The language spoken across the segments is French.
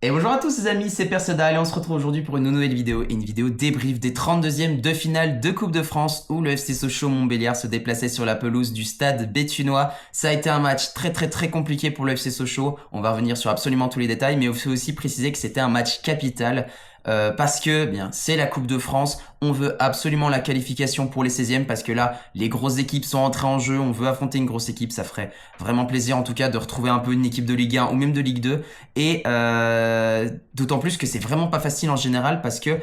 Et bonjour à tous les amis, c'est Perceda et on se retrouve aujourd'hui pour une nouvelle vidéo et une vidéo débrief des 32e de finale de Coupe de France où le FC Sochaux Montbéliard se déplaçait sur la pelouse du stade béthunois. Ça a été un match très compliqué pour le FC Sochaux, on va revenir sur absolument tous les détails, mais il faut aussi préciser que c'était un match capital. Parce que bien c'est la Coupe de France, on veut absolument la qualification pour les 16e parce que là les grosses équipes sont entrées en jeu, on veut affronter une grosse équipe, ça ferait vraiment plaisir en tout cas de retrouver un peu une équipe de Ligue 1 ou même de Ligue 2 et d'autant plus que c'est vraiment pas facile en général parce que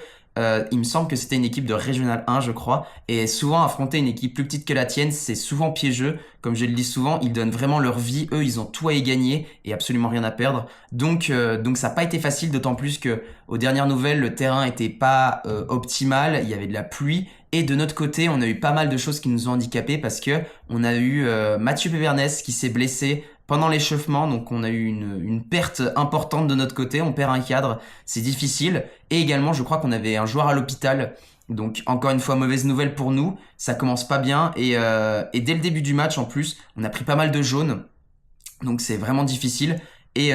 il me semble que c'était une équipe de Régional 1 je crois et souvent affronter une équipe plus petite que la tienne c'est souvent piégeux, comme je le dis souvent ils donnent vraiment leur vie, eux ils ont tout à y gagner et absolument rien à perdre donc ça n'a pas été facile, d'autant plus que aux dernières nouvelles le terrain était pas optimal, il y avait de la pluie et de notre côté on a eu pas mal de choses qui nous ont handicapés parce que on a eu Mathieu Pévernès qui s'est blessé pendant l'échauffement, donc on a eu une perte importante de notre côté, on perd un cadre, c'est difficile. Et également, je crois qu'on avait un joueur à l'hôpital, donc encore une fois, mauvaise nouvelle pour nous, ça commence pas bien. Et dès le début du match, en plus, on a pris pas mal de jaunes, donc c'est vraiment difficile. Et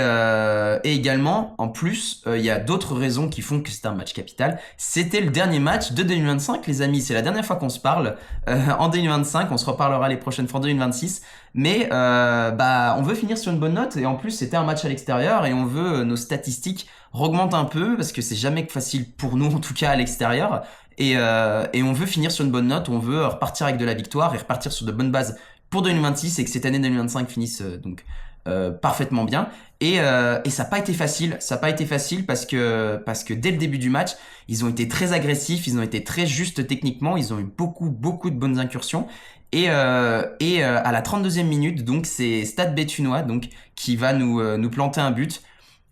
également, en plus, il y a d'autres raisons qui font que c'est un match capital. C'était le dernier match de 2025, les amis. C'est la dernière fois qu'on se parle en 2025. On se reparlera les prochaines fois en 2026. Mais on veut finir sur une bonne note. Et en plus, c'était un match à l'extérieur et on veut nos statistiques remontent un peu parce que c'est jamais facile pour nous, en tout cas à l'extérieur. Et on veut finir sur une bonne note. On veut repartir avec de la victoire et repartir sur de bonnes bases pour 2026 et que cette année 2025 finisse parfaitement bien et ça n'a pas été facile, parce que dès le début du match ils ont été très agressifs, ils ont été très justes techniquement, ils ont eu beaucoup de bonnes incursions et à la 32e minute donc c'est Stade Béthunois donc qui va nous planter un but.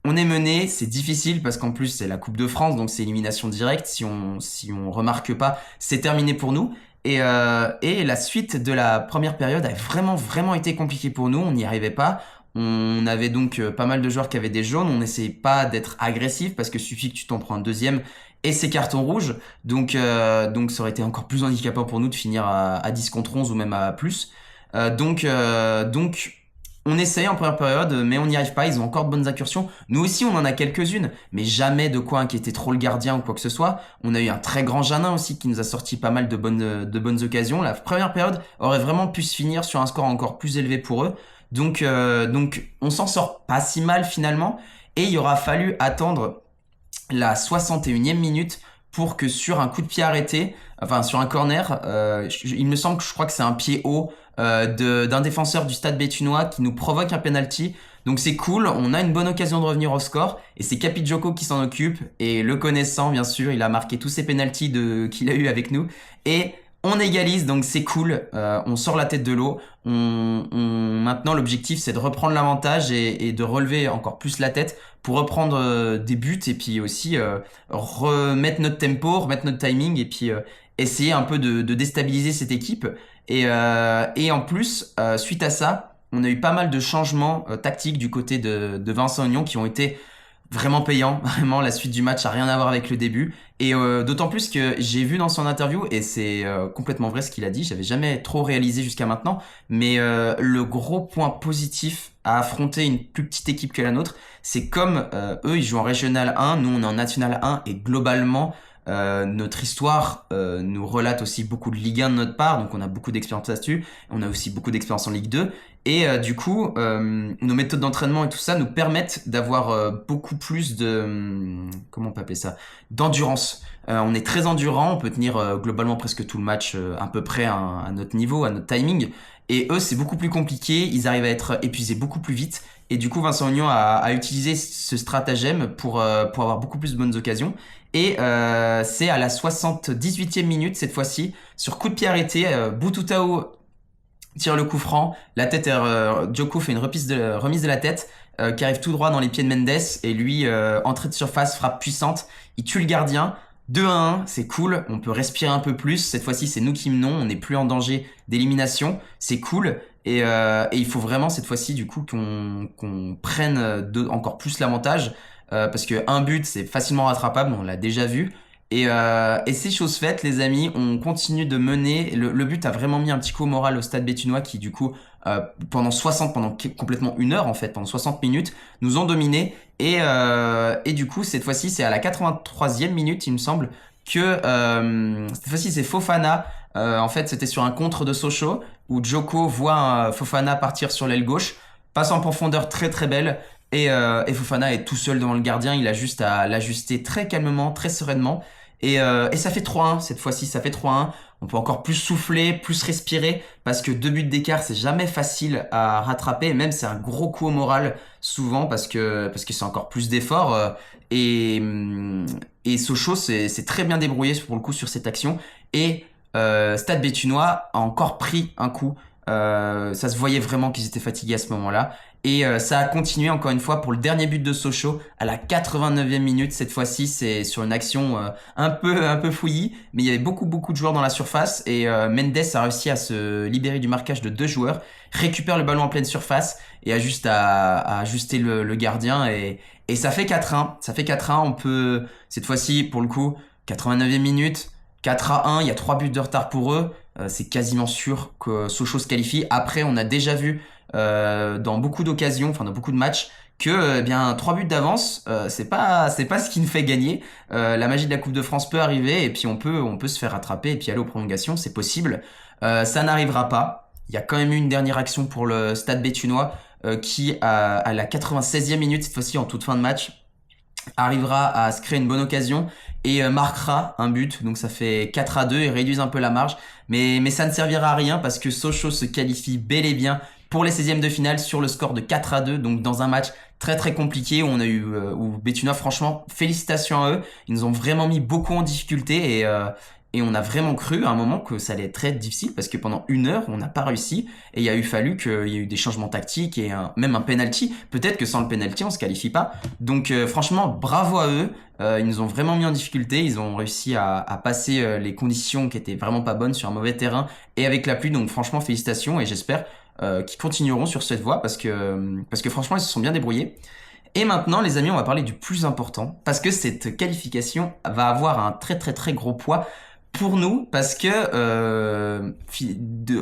On est mené, c'est difficile parce qu'en plus c'est la Coupe de France donc c'est élimination directe, si on remarque pas c'est terminé pour nous. Et la suite de la première période a vraiment été compliquée pour nous, on n'y arrivait pas. On avait donc pas mal de joueurs qui avaient des jaunes, on n'essayait pas d'être agressif parce que suffit que tu t'en prends un deuxième et c'est carton rouge. Donc ça aurait été encore plus handicapant pour nous de finir à 10 contre 11 ou même à plus. Donc on essaye en première période, mais on n'y arrive pas, ils ont encore de bonnes incursions. Nous aussi, on en a quelques-unes, mais jamais de quoi inquiéter trop le gardien ou quoi que ce soit. On a eu un très grand Janin aussi qui nous a sorti pas mal de bonnes occasions. La première période aurait vraiment pu se finir sur un score encore plus élevé pour eux. Donc on s'en sort pas si mal finalement. Et il aura fallu attendre la 61e minute pour que sur un coup de pied arrêté, enfin sur un corner, il me semble que je crois que c'est un pied haut d'un défenseur du stade béthunois qui nous provoque un penalty. Donc c'est cool, on a une bonne occasion de revenir au score et c'est Capi Djoko qui s'en occupe et le connaissant bien sûr, il a marqué tous ses penalties qu'il a eu avec nous et on égalise donc c'est cool, on sort la tête de l'eau. Maintenant l'objectif c'est de reprendre l'avantage et de relever encore plus la tête pour reprendre des buts et puis aussi remettre notre tempo, remettre notre timing et puis essayer un peu de déstabiliser cette équipe. Et en plus, suite à ça, on a eu pas mal de changements tactiques du côté de Vincent Aignan qui ont été vraiment payants. Vraiment, la suite du match a rien à voir avec le début. Et d'autant plus que j'ai vu dans son interview, et c'est complètement vrai ce qu'il a dit, j'avais jamais trop réalisé jusqu'à maintenant, mais le gros point positif à affronter une plus petite équipe que la nôtre, c'est comme eux, ils jouent en Régional 1, nous on est en National 1, et globalement, notre histoire nous relate aussi beaucoup de Ligue 1 de notre part, donc on a beaucoup d'expérience là-dessus, on a aussi beaucoup d'expérience en Ligue 2, et du coup, nos méthodes d'entraînement et tout ça nous permettent d'avoir beaucoup plus comment on peut appeler ça, d'endurance. On est très endurant, on peut tenir globalement presque tout le match à peu près à notre niveau, à notre timing, et eux c'est beaucoup plus compliqué, ils arrivent à être épuisés beaucoup plus vite, et du coup Vincent Aignan a utilisé ce stratagème pour avoir beaucoup plus de bonnes occasions. Et c'est à la 78e minute cette fois-ci, sur coup de pied arrêté, Boutoutao tire le coup franc, la tête, Djoko fait une remise de la tête qui arrive tout droit dans les pieds de Mendes et lui, entrée de surface, frappe puissante, il tue le gardien. 2-1, c'est cool, on peut respirer un peu plus, cette fois-ci c'est nous qui menons, on n'est plus en danger d'élimination, c'est cool, et il faut vraiment cette fois-ci du coup qu'on prenne encore plus l'avantage, parce que un but c'est facilement rattrapable, on l'a déjà vu, et c'est chose faite les amis, on continue de mener, le but a vraiment mis un petit coup au moral au stade béthunois qui du coup pendant complètement une heure en fait, pendant 60 minutes, nous ont dominé Et du coup, cette fois-ci, c'est à la 83e minute, il me semble, que cette fois-ci, c'est Fofana. En fait, c'était sur un contre de Sochaux où Djoko voit Fofana partir sur l'aile gauche, passe en profondeur très très belle. Et Fofana est tout seul devant le gardien, il a juste à l'ajuster très calmement, très sereinement. Et ça fait 3-1 cette fois-ci, ça fait 3-1. On peut encore plus souffler, plus respirer, parce que 2 buts d'écart, c'est jamais facile à rattraper. Et même, c'est un gros coup au moral, souvent, parce que c'est encore plus d'efforts. Et Sochaux c'est très bien débrouillé, pour le coup, sur cette action. Et Stade Béthunois a encore pris un coup. Ça se voyait vraiment qu'ils étaient fatigués à ce moment-là. Et ça a continué encore une fois pour le dernier but de Sochaux à la 89e minute. Cette fois-ci, c'est sur une action un peu fouillie, mais il y avait beaucoup de joueurs dans la surface et Mendes a réussi à se libérer du marquage de 2 joueurs, récupère le ballon en pleine surface et a juste à ajuster le gardien et ça fait 4-1. Ça fait 4-1. On peut cette fois-ci pour le coup 89e minute. 4-1, il y a 3 buts de retard pour eux. C'est quasiment sûr que Sochaux se qualifie. Après, on a déjà vu dans beaucoup d'occasions, enfin dans beaucoup de matchs, que bien 3 buts d'avance, c'est pas ce qui nous fait gagner. La magie de la Coupe de France peut arriver et puis on peut se faire rattraper et puis aller aux prolongations, c'est possible. Ça n'arrivera pas. Il y a quand même eu une dernière action pour le Stade Béthunois qui à la 96e minute, cette fois-ci en toute fin de match, arrivera à se créer une bonne occasion et marquera un but, donc ça fait 4-2 et réduise un peu la marge, mais ça ne servira à rien parce que Sochaux se qualifie bel et bien pour les 16e de finale sur le score de 4-2, donc dans un match très très compliqué où on a eu où Béthunois, franchement félicitations à eux, ils nous ont vraiment mis beaucoup en difficulté et on a vraiment cru à un moment que ça allait être très difficile parce que pendant 1 heure, on n'a pas réussi et il a fallu qu'il y ait eu des changements tactiques et même un penalty. Peut-être que sans le penalty, on se qualifie pas. Donc franchement, bravo à eux. Ils nous ont vraiment mis en difficulté. Ils ont réussi à passer les conditions qui étaient vraiment pas bonnes sur un mauvais terrain et avec la pluie. Donc franchement, félicitations et j'espère qu'ils continueront sur cette voie parce que franchement, ils se sont bien débrouillés. Et maintenant, les amis, on va parler du plus important parce que cette qualification va avoir un très très très gros poids pour nous parce que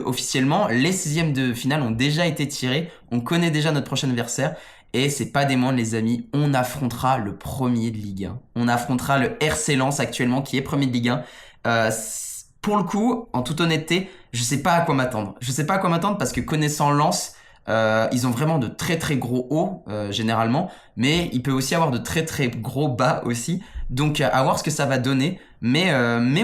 officiellement les 16e de finale ont déjà été tirés, on connaît déjà notre prochain adversaire et c'est pas des moindres les amis, on affrontera le premier de Ligue 1. On affrontera le RC Lens actuellement qui est premier de Ligue 1. Pour le coup, en toute honnêteté, je sais pas à quoi m'attendre. Je sais pas à quoi m'attendre parce que connaissant Lens, ils ont vraiment de très très gros hauts généralement, mais il peut aussi avoir de très très gros bas aussi. Donc à voir ce que ça va donner, mais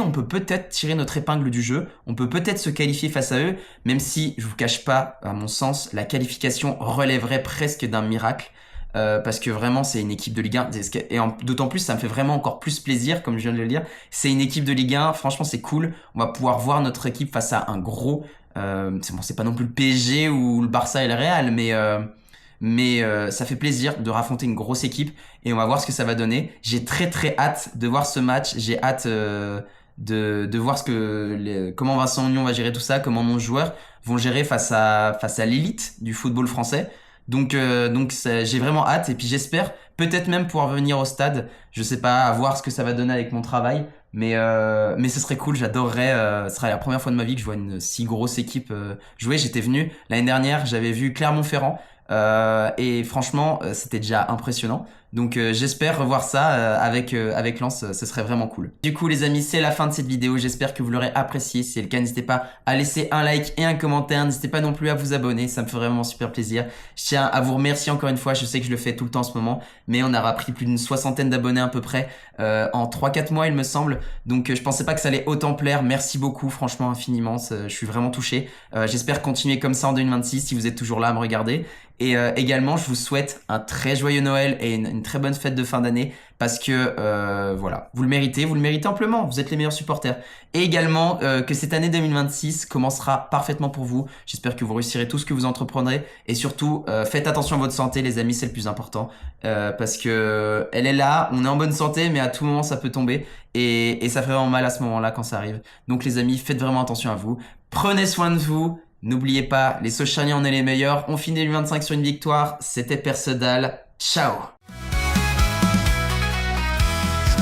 on peut peut-être tirer notre épingle du jeu, on peut peut-être se qualifier face à eux, même si je vous cache pas, à mon sens, la qualification relèverait presque d'un miracle. Parce que vraiment c'est une équipe de Ligue 1 et d'autant plus ça me fait vraiment encore plus plaisir comme je viens de le dire, c'est une équipe de Ligue 1, franchement c'est cool, on va pouvoir voir notre équipe face à un gros c'est pas non plus le PSG ou le Barça et le Real mais ça fait plaisir de raffronter une grosse équipe et on va voir ce que ça va donner. J'ai très très hâte de voir ce match, j'ai hâte de voir comment Vincent Aignan va gérer tout ça, comment nos joueurs vont gérer face à l'élite du football français. Donc j'ai vraiment hâte et puis j'espère peut-être même pouvoir venir au stade. Je sais pas, à voir ce que ça va donner avec mon travail, mais ce serait cool. J'adorerais. Ce serait la première fois de ma vie que je vois une si grosse équipe jouer. J'étais venu l'année dernière, j'avais vu Clermont-Ferrand et franchement c'était déjà impressionnant. Donc j'espère revoir ça avec Lens, ce serait vraiment cool. Du coup les amis, c'est la fin de cette vidéo, j'espère que vous l'aurez apprécié. Si c'est le cas, n'hésitez pas à laisser un like et un commentaire, n'hésitez pas non plus à vous abonner, ça me ferait vraiment super plaisir. Je tiens à vous remercier encore une fois, je sais que je le fais tout le temps en ce moment, mais on aura pris plus d'une 60aine d'abonnés à peu près en 3-4 mois il me semble, donc je pensais pas que ça allait autant plaire. Merci beaucoup, franchement infiniment, je suis vraiment touché. J'espère continuer comme ça en 2026 si vous êtes toujours là à me regarder. Et également, je vous souhaite un très joyeux Noël et une très bonne fête de fin d'année parce que voilà, vous le méritez amplement, vous êtes les meilleurs supporters. Et également que cette année 2026 commencera parfaitement pour vous. J'espère que vous réussirez tout ce que vous entreprendrez et surtout faites attention à votre santé les amis, c'est le plus important parce que elle est là, on est en bonne santé mais à tout moment ça peut tomber et ça fait vraiment mal à ce moment-là quand ça arrive. Donc les amis, faites vraiment attention à vous, prenez soin de vous. N'oubliez pas, les Sochaliens, on est les meilleurs. On finit le 25 sur une victoire. C'était Percedal. Ciao.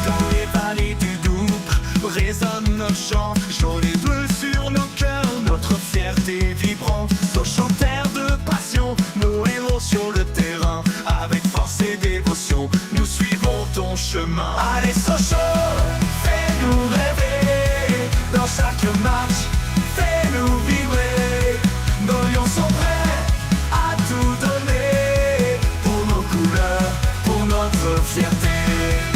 Dans les vallées du Doubs résonnent nos chants, jaune et bleu sur nos cœurs, notre fierté vibrante. Sochaux, terre de passion, nos héros sur le terrain, avec force et dévotion. ton chemin. Allez Sochaux, fais-nous rêver. Dans chaque match, fais-nous vibrer. Nos lions sont prêts à tout donner. Pour nos couleurs, pour notre fierté.